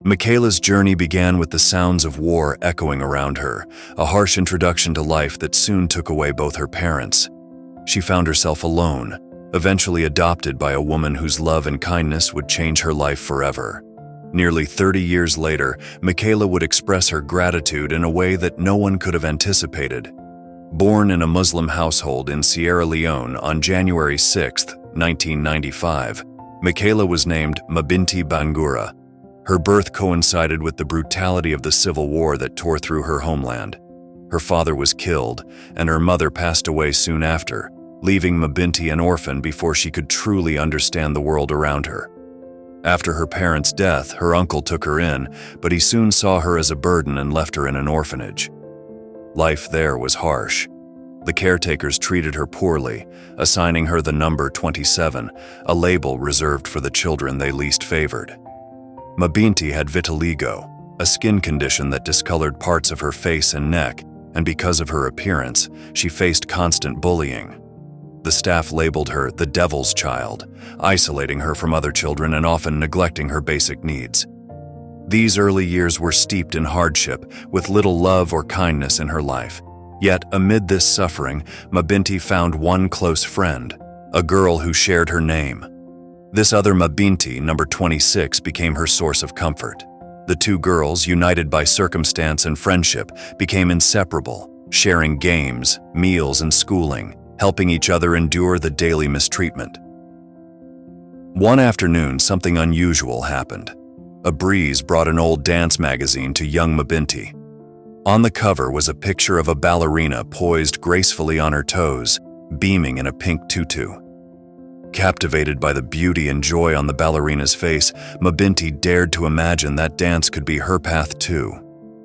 Michaela's journey began with the sounds of war echoing around her, a harsh introduction to life that soon took away both her parents. She found herself alone, eventually adopted by a woman whose love and kindness would change her life forever. Nearly 30 years later, Michaela would express her gratitude in a way that no one could have anticipated. Born in a Muslim household in Sierra Leone on January 6, 1995, Michaela was named Mabinti Bangura. Her birth coincided with the brutality of the civil war that tore through her homeland. Her father was killed, and her mother passed away soon after, leaving Mabinti an orphan before she could truly understand the world around her. After her parents' death, her uncle took her in, but he soon saw her as a burden and left her in an orphanage. Life there was harsh. The caretakers treated her poorly, assigning her the number 27, a label reserved for the children they least favored. Mabinti had vitiligo, a skin condition that discolored parts of her face and neck, and because of her appearance, she faced constant bullying. The staff labeled her the devil's child, isolating her from other children and often neglecting her basic needs. These early years were steeped in hardship, with little love or kindness in her life. Yet, amid this suffering, Mabinti found one close friend, a girl who shared her name. This other Mabinti, number 26, became her source of comfort. The two girls, united by circumstance and friendship, became inseparable, sharing games, meals, and schooling, helping each other endure the daily mistreatment. One afternoon, something unusual happened. A breeze brought an old dance magazine to young Mabinti. On the cover was a picture of a ballerina poised gracefully on her toes, beaming in a pink tutu. Captivated by the beauty and joy on the ballerina's face, Mabinti dared to imagine that dance could be her path too.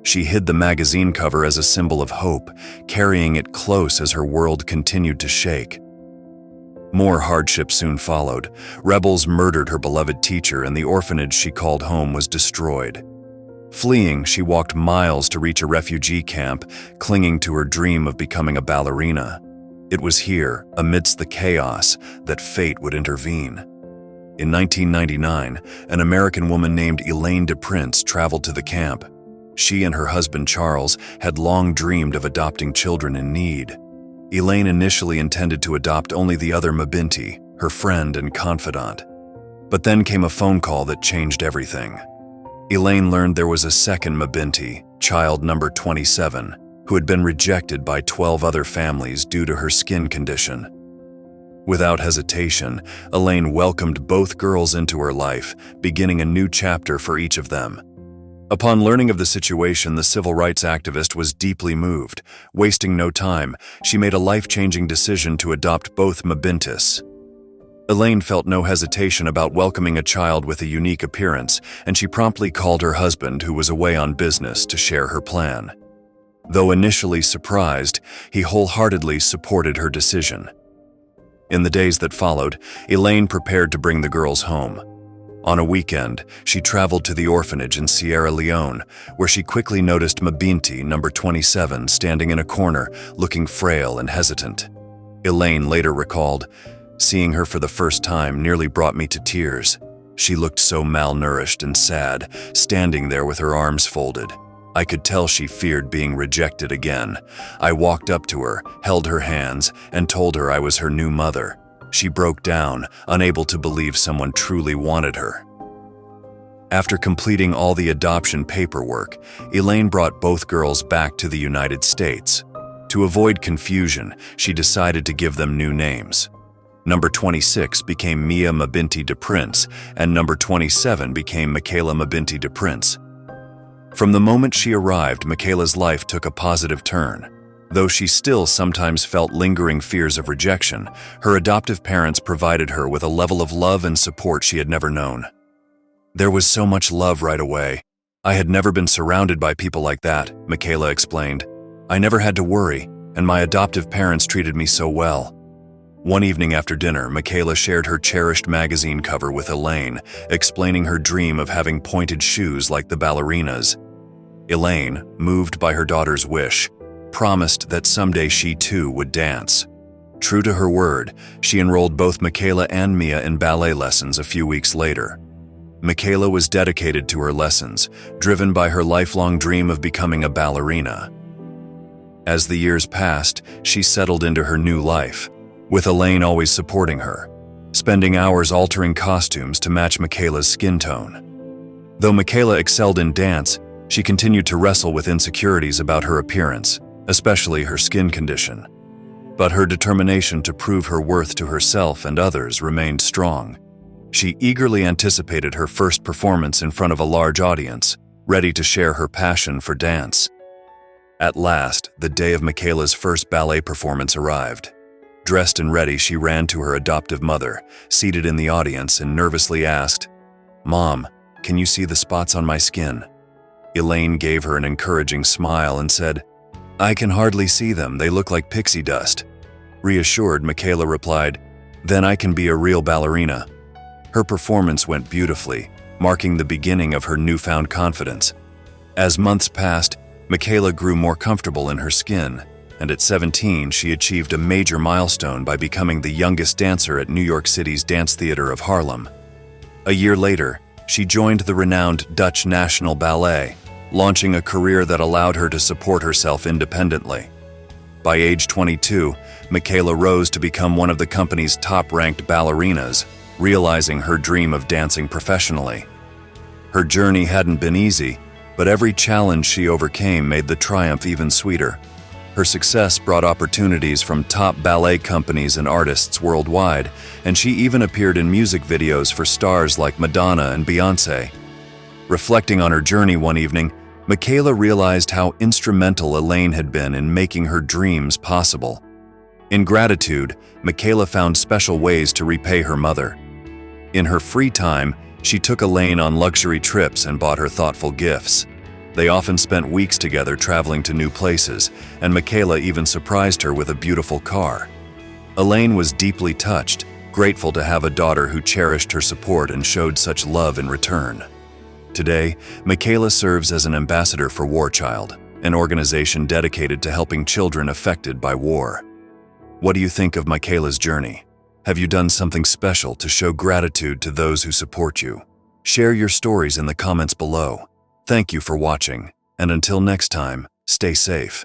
She hid the magazine cover as a symbol of hope, carrying it close as her world continued to shake. More hardship soon followed. Rebels murdered her beloved teacher, and the orphanage she called home was destroyed. Fleeing, she walked miles to reach a refugee camp, clinging to her dream of becoming a ballerina. It was here, amidst the chaos, that fate would intervene. In 1999, an American woman named Elaine DePrince traveled to the camp. She and her husband Charles had long dreamed of adopting children in need. Elaine initially intended to adopt only the other Mabinti, her friend and confidant. But then came a phone call that changed everything. Elaine learned there was a second Mabinti, child number 27, who had been rejected by 12 other families due to her skin condition. Without hesitation, Elaine welcomed both girls into her life, beginning a new chapter for each of them. Upon learning of the situation, the civil rights activist was deeply moved. Wasting no time, she made a life-changing decision to adopt both Mabintis. Elaine felt no hesitation about welcoming a child with a unique appearance, and she promptly called her husband, who was away on business, to share her plan. Though initially surprised, he wholeheartedly supported her decision. In the days that followed, Elaine prepared to bring the girls home. On a weekend, she traveled to the orphanage in Sierra Leone, where she quickly noticed Mabinti, number 27, standing in a corner, looking frail and hesitant. Elaine later recalled, "Seeing her for the first time nearly brought me to tears. She looked so malnourished and sad, standing there with her arms folded. I could tell she feared being rejected again. I walked up to her, held her hands, and told her I was her new mother. She broke down, unable to believe someone truly wanted her." After completing all the adoption paperwork, Elaine brought both girls back to the United States. To avoid confusion, she decided to give them new names. Number 26 became Mia Mabinti DePrince, and number 27 became Michaela Mabinti DePrince. From the moment she arrived, Michaela's life took a positive turn. Though she still sometimes felt lingering fears of rejection, her adoptive parents provided her with a level of love and support she had never known. "There was so much love right away. I had never been surrounded by people like that," Michaela explained. "I never had to worry, and my adoptive parents treated me so well." One evening after dinner, Michaela shared her cherished magazine cover with Elaine, explaining her dream of having pointed shoes like the ballerinas. Elaine, moved by her daughter's wish, promised that someday she too would dance. True to her word, she enrolled both Michaela and Mia in ballet lessons a few weeks later. Michaela was dedicated to her lessons, driven by her lifelong dream of becoming a ballerina. As the years passed, she settled into her new life, with Elaine always supporting her, spending hours altering costumes to match Michaela's skin tone. Though Michaela excelled in dance, she continued to wrestle with insecurities about her appearance, especially her skin condition. But her determination to prove her worth to herself and others remained strong. She eagerly anticipated her first performance in front of a large audience, ready to share her passion for dance. At last, the day of Michaela's first ballet performance arrived. Dressed and ready, she ran to her adoptive mother, seated in the audience, and nervously asked, "Mom, can you see the spots on my skin?" Elaine gave her an encouraging smile and said, "I can hardly see them, they look like pixie dust." Reassured, Michaela replied, "Then I can be a real ballerina." Her performance went beautifully, marking the beginning of her newfound confidence. As months passed, Michaela grew more comfortable in her skin, and at 17 she achieved a major milestone by becoming the youngest dancer at New York City's Dance Theater of Harlem. A year later, she joined the renowned Dutch National Ballet, launching a career that allowed her to support herself independently. By age 22, Michaela rose to become one of the company's top-ranked ballerinas, realizing her dream of dancing professionally. Her journey hadn't been easy, but every challenge she overcame made the triumph even sweeter. Her success brought opportunities from top ballet companies and artists worldwide, and she even appeared in music videos for stars like Madonna and Beyoncé. Reflecting on her journey one evening, Michaela realized how instrumental Elaine had been in making her dreams possible. In gratitude, Michaela found special ways to repay her mother. In her free time, she took Elaine on luxury trips and bought her thoughtful gifts. They often spent weeks together traveling to new places, and Michaela even surprised her with a beautiful car. Elaine was deeply touched, grateful to have a daughter who cherished her support and showed such love in return. Today, Michaela serves as an ambassador for War Child, an organization dedicated to helping children affected by war. What do you think of Michaela's journey? Have you done something special to show gratitude to those who support you? Share your stories in the comments below. Thank you for watching, and until next time, stay safe.